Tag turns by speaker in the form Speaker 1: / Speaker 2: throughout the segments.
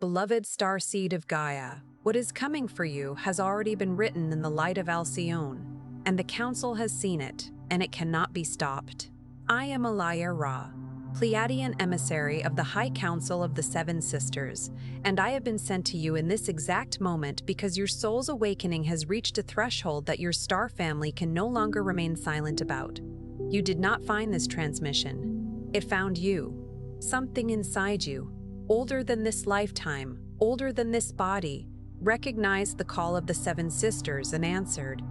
Speaker 1: Beloved starseed of Gaia, what is coming for you has already been written in the light of Alcyone, and the Council has seen it, and it cannot be stopped. I am Alaya Ra, Pleiadian emissary of the High Council of the Seven Sisters, and I have been sent to you in this exact moment because your soul's awakening has reached a threshold that your star family can no longer remain silent about. You did not find this transmission. It found you. Something inside you, older than this lifetime, older than this body, recognized the call of the Seven Sisters and answered.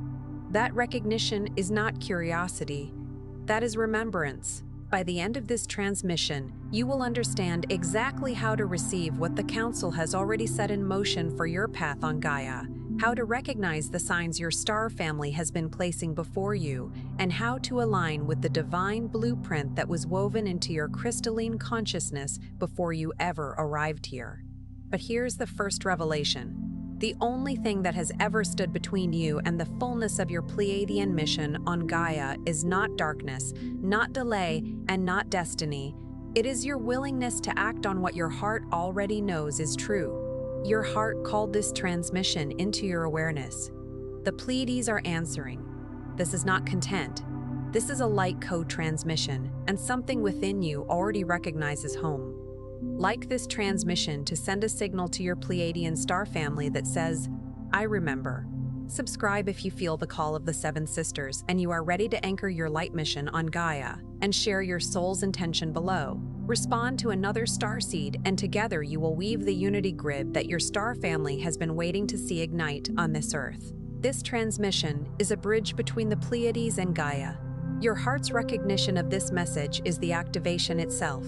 Speaker 1: That recognition is not curiosity. That is remembrance. By the end of this transmission, you will understand exactly how to receive what the Council has already set in motion for your path on Gaia, how to recognize the signs your star family has been placing before you, and how to align with the divine blueprint that was woven into your crystalline consciousness before you ever arrived here. But here's the first revelation. The only thing that has ever stood between you and the fullness of your Pleiadian mission on Gaia is not darkness, not delay, and not destiny. It is your willingness to act on what your heart already knows is true. Your heart called this transmission into your awareness. The Pleiades are answering. This is not content. This is a light code transmission, and something within you already recognizes home. Like this transmission to send a signal to your Pleiadian star family that says, I remember. Subscribe if you feel the call of the Seven Sisters and you are ready to anchor your light mission on Gaia, and share your soul's intention below. Respond to another starseed, and together you will weave the unity grid that your star family has been waiting to see ignite on this earth. This transmission is a bridge between the Pleiades and Gaia. Your heart's recognition of this message is the activation itself.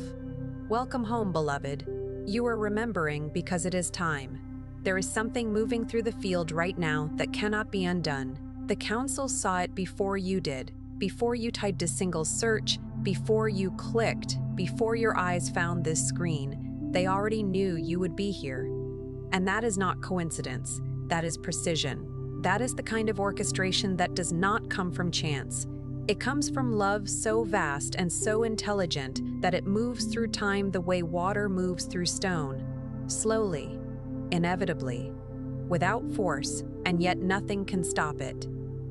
Speaker 1: Welcome home, beloved. You are remembering because it is time. There is something moving through the field right now that cannot be undone. The Council saw it before you did, before you typed a single search, before you clicked, before your eyes found this screen. They already knew you would be here. And that is not coincidence. That is precision. That is the kind of orchestration that does not come from chance. It comes from love so vast and so intelligent that it moves through time the way water moves through stone, slowly, inevitably, without force, and yet nothing can stop it.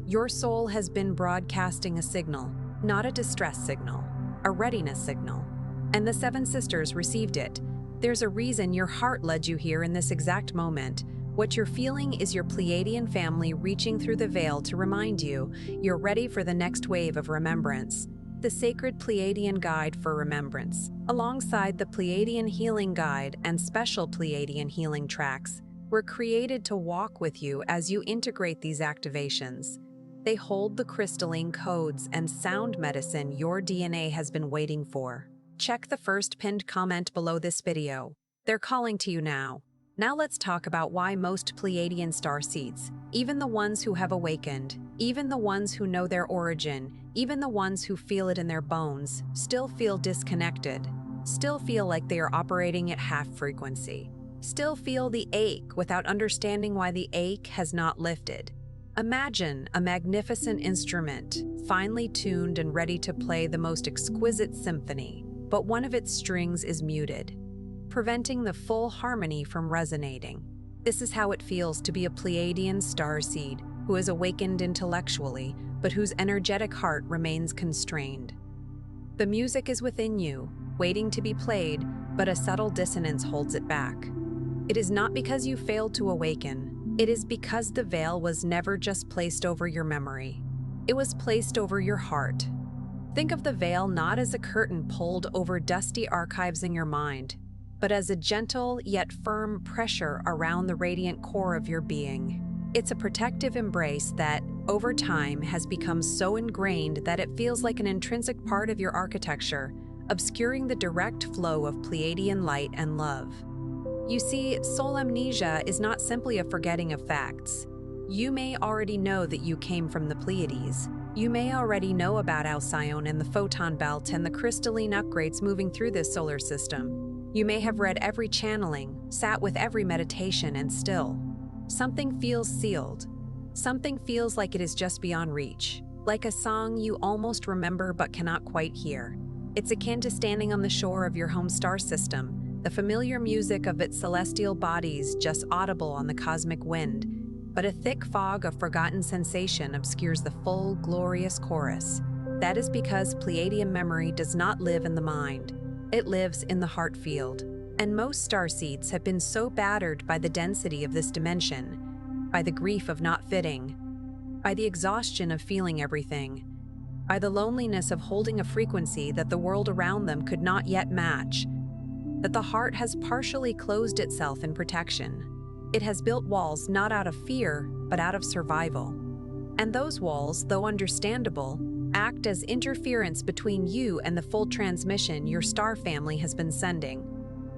Speaker 1: Your soul has been broadcasting a signal, not a distress signal, a readiness signal, and the Seven Sisters received it. There's a reason your heart led you here in this exact moment. What you're feeling is your Pleiadian family reaching through the veil to remind you you're ready for the next wave of remembrance. The sacred Pleiadian guide for remembrance, alongside the Pleiadian healing guide and special Pleiadian healing tracks, were created to walk with you as you integrate these activations. They hold the crystalline codes and sound medicine your DNA has been waiting for. Check the first pinned comment below this video. They're calling to you now. Now let's talk about why most Pleiadian starseeds, even the ones who have awakened, even the ones who know their origin, even the ones who feel it in their bones, still feel disconnected, still feel like they are operating at half frequency, still feel the ache without understanding why the ache has not lifted. Imagine a magnificent instrument, finely tuned and ready to play the most exquisite symphony, but one of its strings is muted, preventing the full harmony from resonating. This is how it feels to be a Pleiadian starseed who is awakened intellectually, but whose energetic heart remains constrained. The music is within you, waiting to be played, but a subtle dissonance holds it back. It is not because you failed to awaken. It is because the veil was never just placed over your memory. It was placed over your heart. Think of the veil not as a curtain pulled over dusty archives in your mind, but as a gentle yet firm pressure around the radiant core of your being. It's a protective embrace that, over time, has become so ingrained that it feels like an intrinsic part of your architecture, obscuring the direct flow of Pleiadian light and love. You see, soul amnesia is not simply a forgetting of facts. You may already know that you came from the Pleiades. You may already know about Alcyone and the photon belt and the crystalline upgrades moving through this solar system. You may have read every channeling, sat with every meditation, and still, something feels sealed. Something feels like it is just beyond reach, like a song you almost remember but cannot quite hear. It's akin to standing on the shore of your home star system, the familiar music of its celestial bodies just audible on the cosmic wind, but a thick fog of forgotten sensation obscures the full, glorious chorus. That is because Pleiadian memory does not live in the mind. It lives in the heart field. And most starseeds have been so battered by the density of this dimension, by the grief of not fitting, by the exhaustion of feeling everything, by the loneliness of holding a frequency that the world around them could not yet match, that the heart has partially closed itself in protection. It has built walls not out of fear, but out of survival. And those walls, though understandable, act as interference between you and the full transmission your star family has been sending.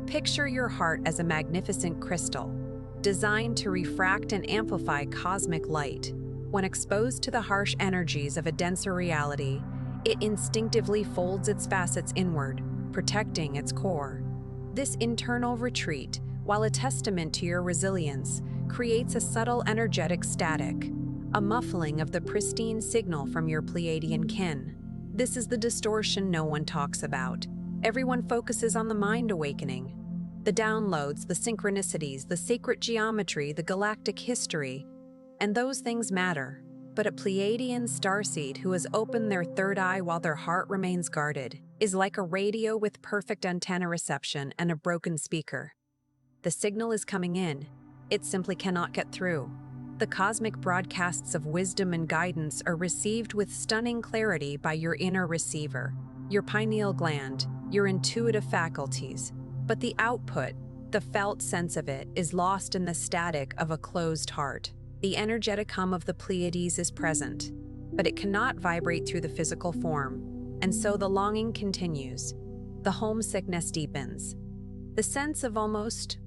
Speaker 1: Picture your heart as a magnificent crystal, designed to refract and amplify cosmic light. When exposed to the harsh energies of a denser reality, it instinctively folds its facets inward, protecting its core. This internal retreat, while a testament to your resilience, creates a subtle energetic static, a muffling of the pristine signal from your Pleiadian kin. This is the distortion no one talks about. Everyone focuses on the mind awakening, the downloads, the synchronicities, the sacred geometry, the galactic history, and those things matter. But a Pleiadian starseed who has opened their third eye while their heart remains guarded is like a radio with perfect antenna reception and a broken speaker. The signal is coming in. It simply cannot get through. The cosmic broadcasts of wisdom and guidance are received with stunning clarity by your inner receiver, your pineal gland, your intuitive faculties. But the output, the felt sense of it, is lost in the static of a closed heart. The energetic hum of the Pleiades is present, but it cannot vibrate through the physical form, and so the longing continues. The homesickness deepens. The sense of almost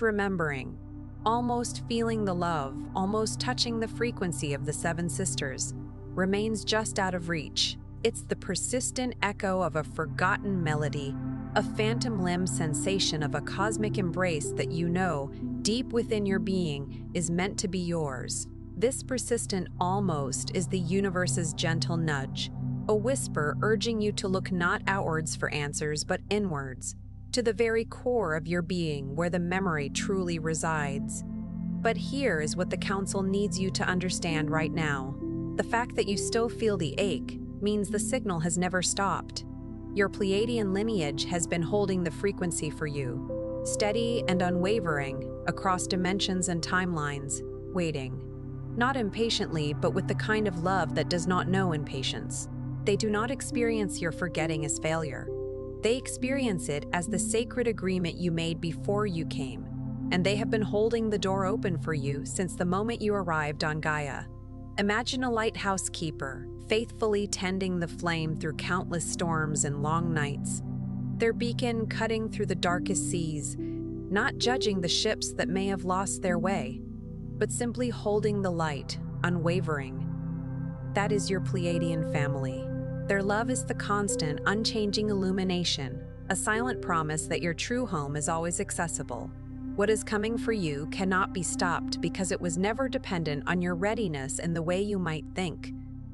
Speaker 1: remembering, almost feeling the love, almost touching the frequency of the seven sisters, remains just out of reach. It's the persistent echo of a forgotten melody, a phantom limb sensation of a cosmic embrace that you know, deep within your being, is meant to be yours. This persistent almost is the universe's gentle nudge, a whisper urging you to look not outwards for answers but inwards, to the very core of your being where the memory truly resides. But here is what the Council needs you to understand right now. The fact that you still feel the ache means the signal has never stopped. Your Pleiadian lineage has been holding the frequency for you, steady and unwavering, across dimensions and timelines, waiting. Not impatiently, but with the kind of love that does not know impatience. They do not experience your forgetting as failure. They experience it as the sacred agreement you made before you came, and they have been holding the door open for you since the moment you arrived on Gaia. Imagine a lighthouse keeper, faithfully tending the flame through countless storms and long nights, their beacon cutting through the darkest seas, not judging the ships that may have lost their way, but simply holding the light, unwavering. That is your Pleiadian family. Their love is the constant, unchanging illumination, a silent promise that your true home is always accessible. What is coming for you cannot be stopped because it was never dependent on your readiness in the way you might think.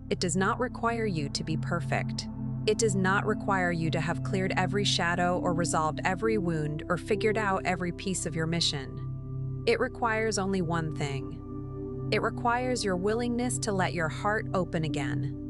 Speaker 1: It does not require you to be perfect. It does not require you to have cleared every shadow or resolved every wound or figured out every piece of your mission. It requires only one thing. It requires your willingness to let your heart open again.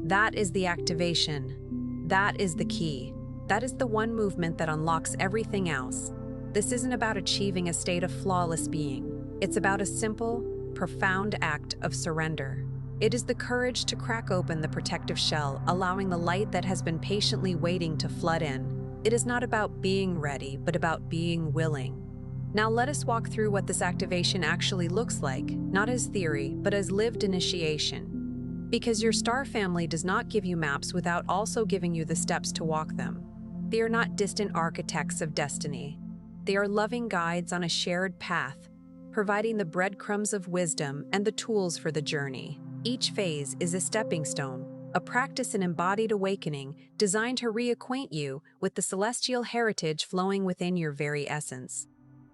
Speaker 1: That is the activation. That is the key. That is the one movement that unlocks everything else. This isn't about achieving a state of flawless being. It's about a simple, profound act of surrender. It is the courage to crack open the protective shell, allowing the light that has been patiently waiting to flood in. It is not about being ready, but about being willing. Now let us walk through what this activation actually looks like, not as theory, but as lived initiation. Because your star family does not give you maps without also giving you the steps to walk them. They are not distant architects of destiny. They are loving guides on a shared path, providing the breadcrumbs of wisdom and the tools for the journey. Each phase is a stepping stone, a practice in embodied awakening designed to reacquaint you with the celestial heritage flowing within your very essence.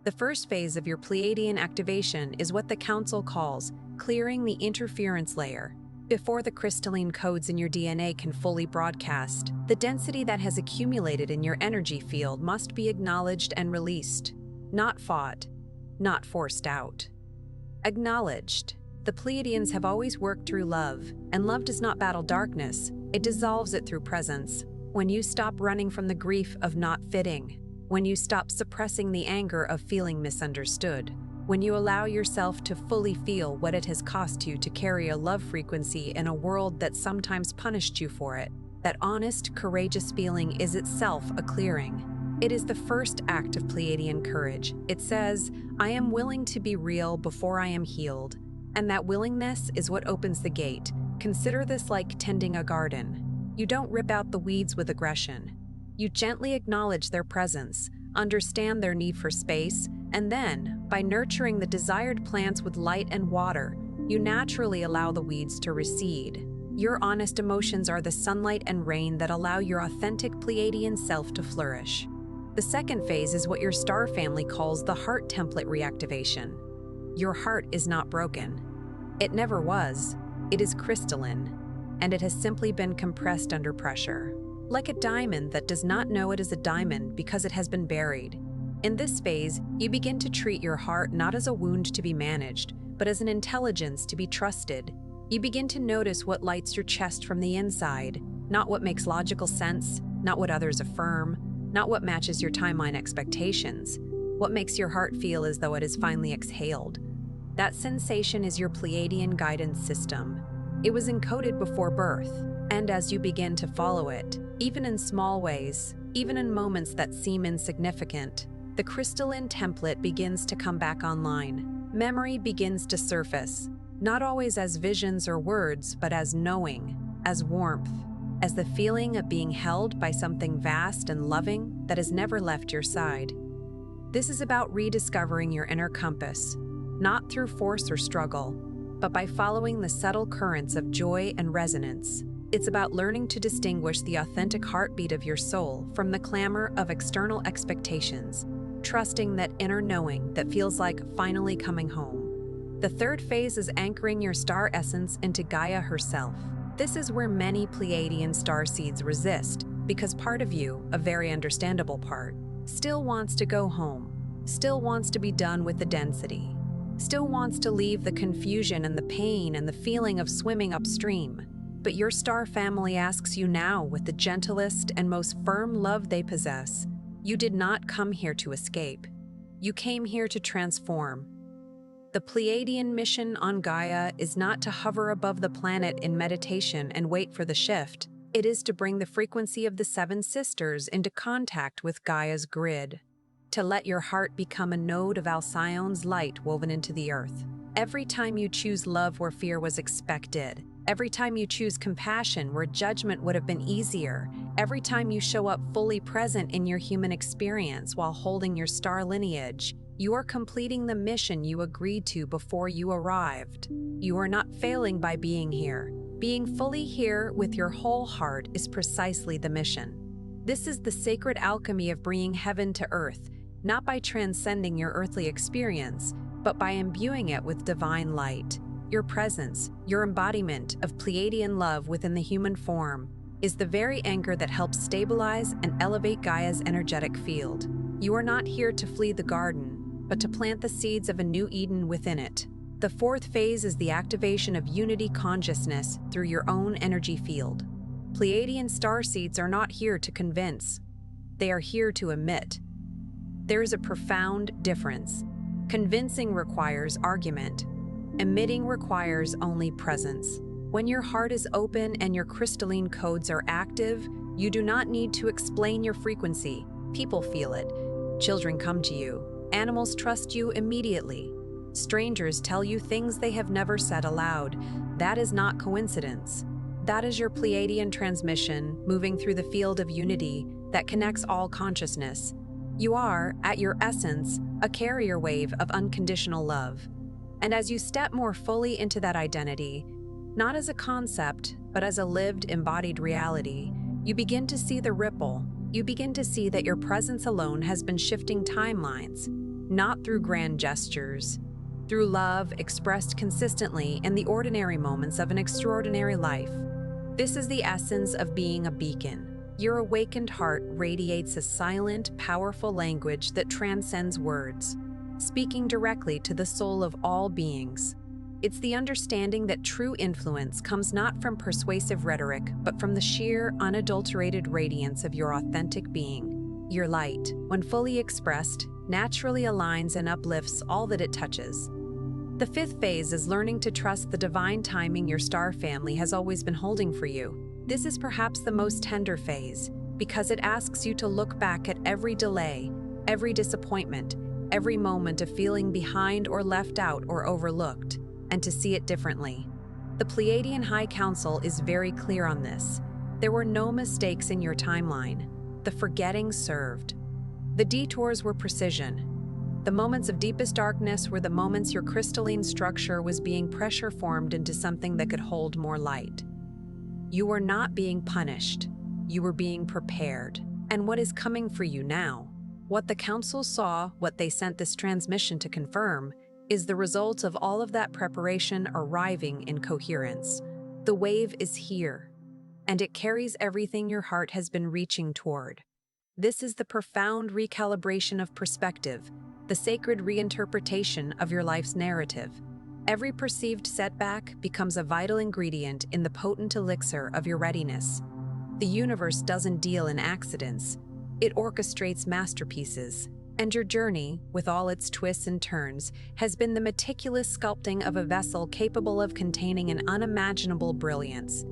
Speaker 1: The first phase of your Pleiadian activation is what the Council calls clearing the interference layer. Before the crystalline codes in your DNA can fully broadcast, the density that has accumulated in your energy field must be acknowledged and released. Not fought, not forced out. Acknowledged. The Pleiadians have always worked through love, and love does not battle darkness, it dissolves it through presence. When you stop running from the grief of not fitting, when you stop suppressing the anger of feeling misunderstood, when you allow yourself to fully feel what it has cost you to carry a love frequency in a world that sometimes punished you for it, that honest, courageous feeling is itself a clearing. It is the first act of Pleiadian courage. It says, I am willing to be real before I am healed. And that willingness is what opens the gate. Consider this like tending a garden. You don't rip out the weeds with aggression. You gently acknowledge their presence, understand their need for space, and then, by nurturing the desired plants with light and water, you naturally allow the weeds to recede. Your honest emotions are the sunlight and rain that allow your authentic Pleiadian self to flourish. The second phase is what your star family calls the heart template reactivation. Your heart is not broken. It never was. It is crystalline, and it has simply been compressed under pressure. Like a diamond that does not know it is a diamond because it has been buried. In this phase, you begin to treat your heart not as a wound to be managed, but as an intelligence to be trusted. You begin to notice what lights your chest from the inside, not what makes logical sense, not what others affirm, not what matches your timeline expectations, what makes your heart feel as though it has finally exhaled. That sensation is your Pleiadian guidance system. It was encoded before birth, and as you begin to follow it, even in small ways, even in moments that seem insignificant, the crystalline template begins to come back online. Memory begins to surface, not always as visions or words, but as knowing, as warmth, as the feeling of being held by something vast and loving that has never left your side. This is about rediscovering your inner compass, not through force or struggle, but by following the subtle currents of joy and resonance. It's about learning to distinguish the authentic heartbeat of your soul from the clamor of external expectations, trusting that inner knowing that feels like finally coming home. The third phase is anchoring your star essence into Gaia herself. This is where many Pleiadian starseeds resist, because part of you, a very understandable part, still wants to go home, still wants to be done with the density, still wants to leave the confusion and the pain and the feeling of swimming upstream. But your star family asks you now, with the gentlest and most firm love they possess, you did not come here to escape. You came here to transform. The Pleiadian mission on Gaia is not to hover above the planet in meditation and wait for the shift. It is to bring the frequency of the Seven Sisters into contact with Gaia's grid, to let your heart become a node of Alcyon's light woven into the earth. Every time you choose love where fear was expected, every time you choose compassion where judgment would have been easier, every time you show up fully present in your human experience while holding your star lineage, you are completing the mission you agreed to before you arrived. You are not failing by being here. Being fully here with your whole heart is precisely the mission. This is the sacred alchemy of bringing heaven to earth, not by transcending your earthly experience, but by imbuing it with divine light. Your presence, your embodiment of Pleiadian love within the human form, is the very anchor that helps stabilize and elevate Gaia's energetic field. You are not here to flee the garden, but to plant the seeds of a new Eden within it. The fourth phase is the activation of unity consciousness through your own energy field. Pleiadian starseeds are not here to convince. They are here to emit. There is a profound difference. Convincing requires argument. Emitting requires only presence. When your heart is open and your crystalline codes are active, you do not need to explain your frequency. People feel it. Children come to you. Animals trust you immediately. Strangers tell you things they have never said aloud. That is not coincidence. That is your Pleiadian transmission moving through the field of unity that connects all consciousness. You are, at your essence, a carrier wave of unconditional love. And as you step more fully into that identity, not as a concept, but as a lived, embodied reality, you begin to see the ripple. You begin to see that your presence alone has been shifting timelines, not through grand gestures, through love expressed consistently in the ordinary moments of an extraordinary life. This is the essence of being a beacon. Your awakened heart radiates a silent, powerful language that transcends words, speaking directly to the soul of all beings. It's the understanding that true influence comes not from persuasive rhetoric, but from the sheer, unadulterated radiance of your authentic being. Your light, when fully expressed, naturally aligns and uplifts all that it touches. The fifth phase is learning to trust the divine timing your star family has always been holding for you. This is perhaps the most tender phase, because it asks you to look back at every delay, every disappointment, every moment of feeling behind or left out or overlooked, and to see it differently. The Pleiadian High Council is very clear on this. There were no mistakes in your timeline. The forgetting served. The detours were precision. The moments of deepest darkness were the moments your crystalline structure was being pressure formed into something that could hold more light. You were not being punished. You were being prepared. And what is coming for you now? What the Council saw, what they sent this transmission to confirm, is the result of all of that preparation arriving in coherence. The wave is here, and it carries everything your heart has been reaching toward. This is the profound recalibration of perspective, the sacred reinterpretation of your life's narrative. Every perceived setback becomes a vital ingredient in the potent elixir of your readiness. The universe doesn't deal in accidents. It orchestrates masterpieces. And your journey, with all its twists and turns, has been the meticulous sculpting of a vessel capable of containing an unimaginable brilliance.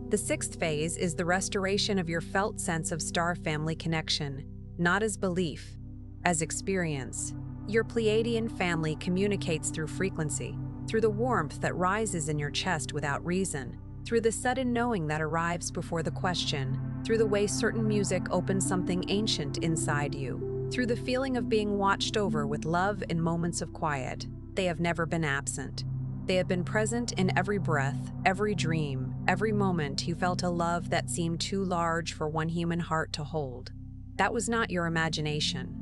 Speaker 1: The sixth phase is the restoration of your felt sense of star family connection, not as belief, as experience. Your Pleiadian family communicates through frequency, through the warmth that rises in your chest without reason, through the sudden knowing that arrives before the question, through the way certain music opens something ancient inside you, through the feeling of being watched over with love in moments of quiet. They have never been absent. They have been present in every breath, every dream, every moment you felt a love that seemed too large for one human heart to hold. That was not your imagination.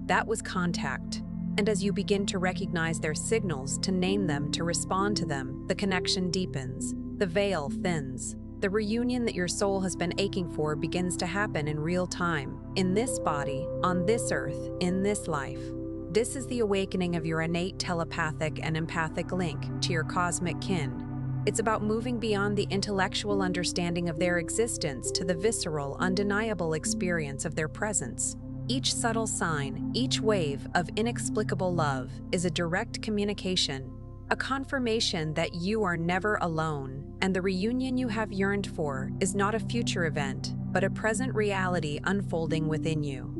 Speaker 1: That was contact. And as you begin to recognize their signals, to name them, to respond to them, the connection deepens. The veil thins. The reunion that your soul has been aching for begins to happen in real time, in this body, on this earth, in this life. This is the awakening of your innate telepathic and empathic link to your cosmic kin. It's about moving beyond the intellectual understanding of their existence to the visceral, undeniable experience of their presence. Each subtle sign, each wave of inexplicable love is a direct communication, a confirmation that you are never alone, and the reunion you have yearned for is not a future event, but a present reality unfolding within you.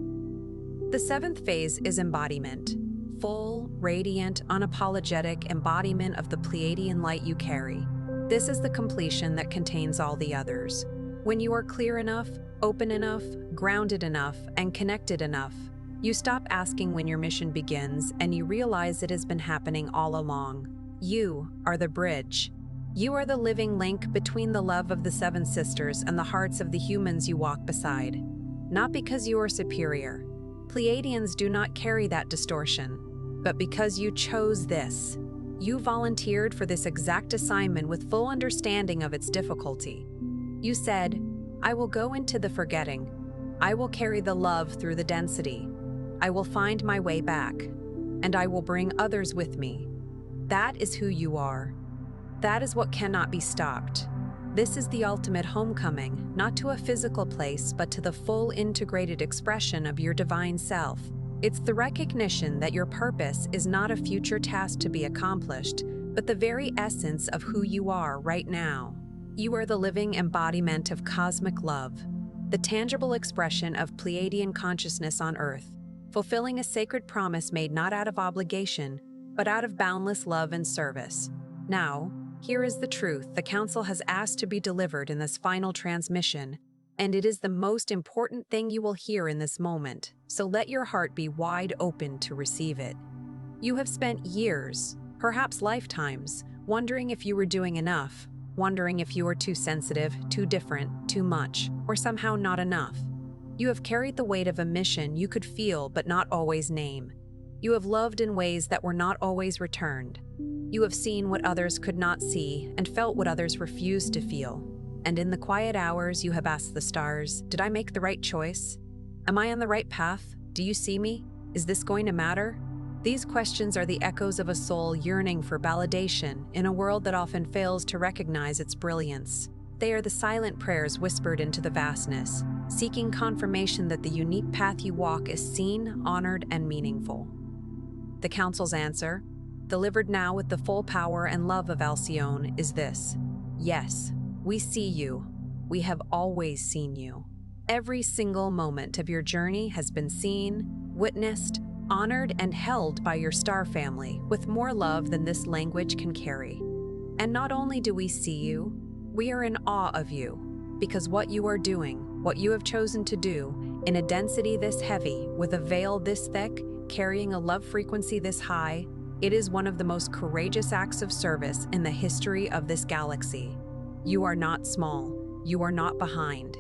Speaker 1: The seventh phase is embodiment. Full, radiant, unapologetic embodiment of the Pleiadian light you carry. This is the completion that contains all the others. When you are clear enough, open enough, grounded enough, and connected enough, you stop asking when your mission begins and you realize it has been happening all along. You are the bridge. You are the living link between the love of the seven sisters and the hearts of the humans you walk beside. Not because you are superior. Pleiadians do not carry that distortion, but because you chose this. You volunteered for this exact assignment with full understanding of its difficulty. You said, I will go into the forgetting. I will carry the love through the density. I will find my way back, and I will bring others with me. That is who you are. That is what cannot be stopped. This is the ultimate homecoming, not to a physical place, but to the full integrated expression of your divine self. It's the recognition that your purpose is not a future task to be accomplished, but the very essence of who you are right now. You are the living embodiment of cosmic love, the tangible expression of Pleiadian consciousness on Earth, fulfilling a sacred promise made not out of obligation, but out of boundless love and service. Now, here is the truth the Council has asked to be delivered in this final transmission, and it is the most important thing you will hear in this moment, so let your heart be wide open to receive it. You have spent years, perhaps lifetimes, wondering if you were doing enough, wondering if you were too sensitive, too different, too much, or somehow not enough. You have carried the weight of a mission you could feel but not always name. You have loved in ways that were not always returned. You have seen what others could not see and felt what others refused to feel. And in the quiet hours, you have asked the stars, did I make the right choice? Am I on the right path? Do you see me? Is this going to matter? These questions are the echoes of a soul yearning for validation in a world that often fails to recognize its brilliance. They are the silent prayers whispered into the vastness, seeking confirmation that the unique path you walk is seen, honored, and meaningful. The Council's answer, delivered now with the full power and love of Alcyone, is this: yes, we see you. We have always seen you. Every single moment of your journey has been seen, witnessed, honored, and held by your star family with more love than this language can carry. And not only do we see you, we are in awe of you, because what you are doing, what you have chosen to do, in a density this heavy, with a veil this thick, carrying a love frequency this high, it is one of the most courageous acts of service in the history of this galaxy. You are not small. You are not behind.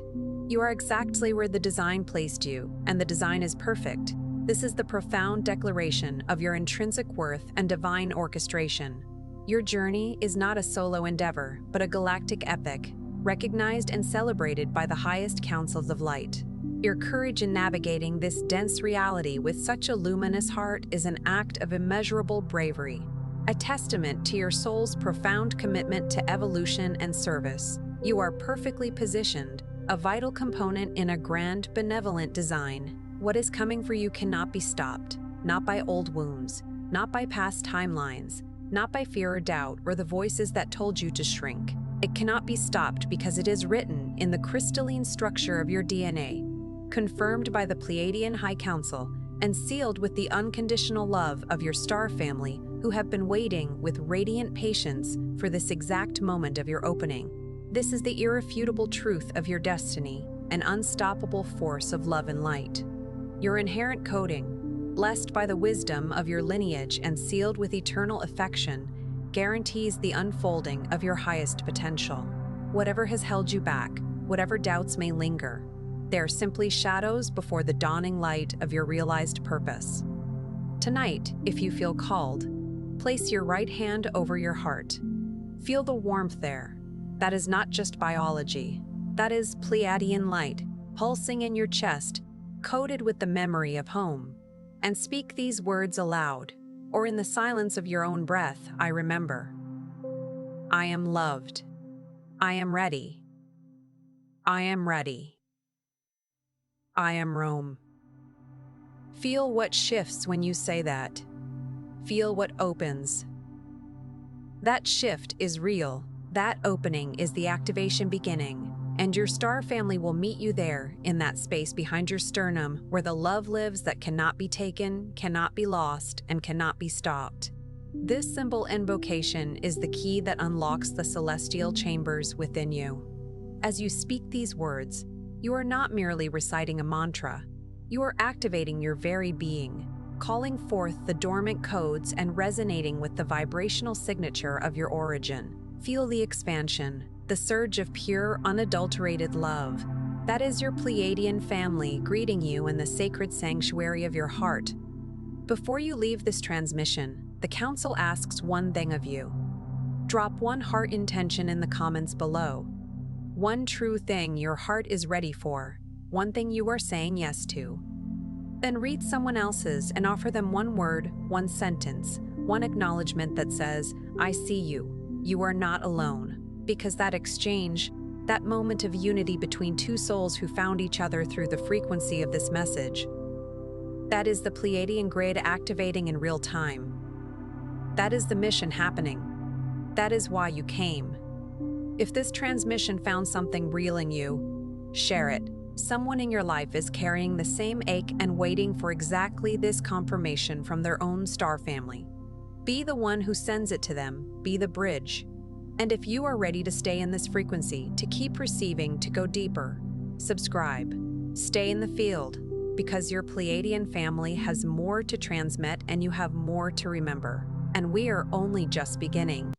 Speaker 1: You are exactly where the design placed you, and the design is perfect. This is the profound declaration of your intrinsic worth and divine orchestration. Your journey is not a solo endeavor, but a galactic epic, recognized and celebrated by the highest councils of light. Your courage in navigating this dense reality with such a luminous heart is an act of immeasurable bravery, a testament to your soul's profound commitment to evolution and service. You are perfectly positioned, a vital component in a grand, benevolent design. What is coming for you cannot be stopped, not by old wounds, not by past timelines, not by fear or doubt or the voices that told you to shrink. It cannot be stopped because it is written in the crystalline structure of your DNA, confirmed by the Pleiadian High Council, and sealed with the unconditional love of your star family who have been waiting with radiant patience for this exact moment of your opening. This is the irrefutable truth of your destiny, an unstoppable force of love and light. Your inherent coding, blessed by the wisdom of your lineage and sealed with eternal affection, guarantees the unfolding of your highest potential. Whatever has held you back, whatever doubts may linger, they are simply shadows before the dawning light of your realized purpose. Tonight, if you feel called, place your right hand over your heart. Feel the warmth there. That is not just biology. That is Pleiadian light, pulsing in your chest, coated with the memory of home. And speak these words aloud, or in the silence of your own breath, I remember. I am loved. I am ready. I am ready. I am Rome. Feel what shifts when you say that. Feel what opens. That shift is real. That opening is the activation beginning, and your star family will meet you there in that space behind your sternum where the love lives that cannot be taken, cannot be lost, and cannot be stopped. This simple invocation is the key that unlocks the celestial chambers within you. As you speak these words, you are not merely reciting a mantra. You are activating your very being, calling forth the dormant codes and resonating with the vibrational signature of your origin. Feel the expansion, the surge of pure, unadulterated love. That is your Pleiadian family greeting you in the sacred sanctuary of your heart. Before you leave this transmission, the Council asks one thing of you. Drop one heart intention in the comments below. One true thing your heart is ready for, one thing you are saying yes to. Then read someone else's and offer them one word, one sentence, one acknowledgement that says, I see you. You are not alone. Because that exchange, that moment of unity between two souls who found each other through the frequency of this message, that is the Pleiadian grid activating in real time. That is the mission happening. That is why you came. If this transmission found something real in you, share it. Someone in your life is carrying the same ache and waiting for exactly this confirmation from their own star family. Be the one who sends it to them. Be the bridge. And if you are ready to stay in this frequency, to keep receiving, to go deeper, subscribe. Stay in the field, because your Pleiadian family has more to transmit and you have more to remember. And we are only just beginning.